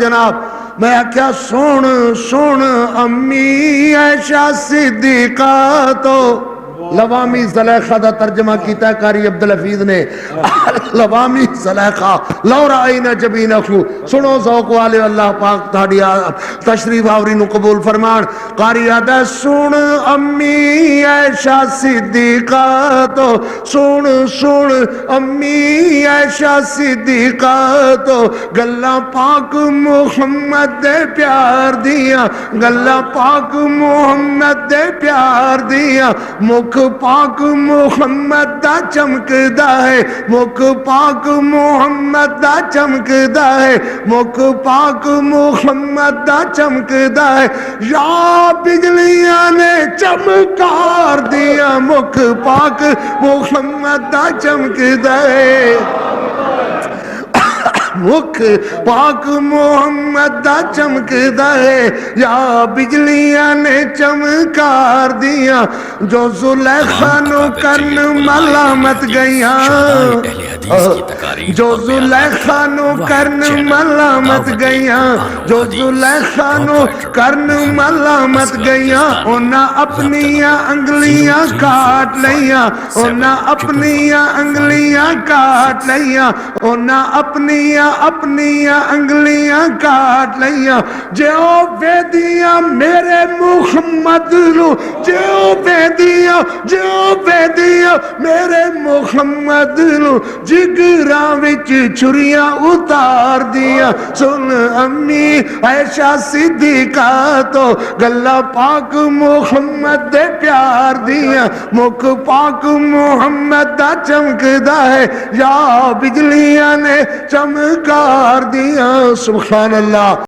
جناب میں کیا سن سن امی عائشہ صدیقہ تو لوامی زلیخہ دا ترجمہ کیتا ہے قاری عبدالحفیظ نے. لوامی زلیخہ لو رائنا جبینہو. سنو ذوق والے اللہ پاک تھاڑی تشریف آوری نو قبول فرمان. قاری آدھا سن امی عائشہ صدیقہ تو سن سن امی عائشہ صدیقہ تو گلہ پاک محمد دے پیار دیا, گلہ پاک محمد دے پیار دیا. مکھ پاک محمد دا چمکدا ہے, مکھ پاک محمد دا چمکدا ہے, مکھ پاک محمد دا چمکدا ہے. یا بجلیاں نے چمکار دیا, مکھ پاک محمد دا چمکدا ہے. مکھ پاک محمد دا چمکدا ہے. یا بجلیاں نے چمکار دیا جو زلیخا نو کرن ملامت گئیاں, جو زلیخا نو کرن ملامت گئیاں, جو زلیخا نو کرن ملامت گئیاں. انہاں اپنیاں انگلیاں کاٹ لیاں, انہاں اپنیاں انگلیاں کاٹ لیاں, انہاں اپنیاں انگلیاں کاٹ لیاں. جو ویدیاں میرے محمد نو, جو ویدیاں میرے محمد نو جگراں وچ چھریاں اتار دیا. سن امی عائشہ صدیقہ تو گلہ پاک محمد دے پیار دیا, مکھ پاک محمد دا چمکدا ہے. یا بجلیاں نے چمکار دیا. سبحان اللہ.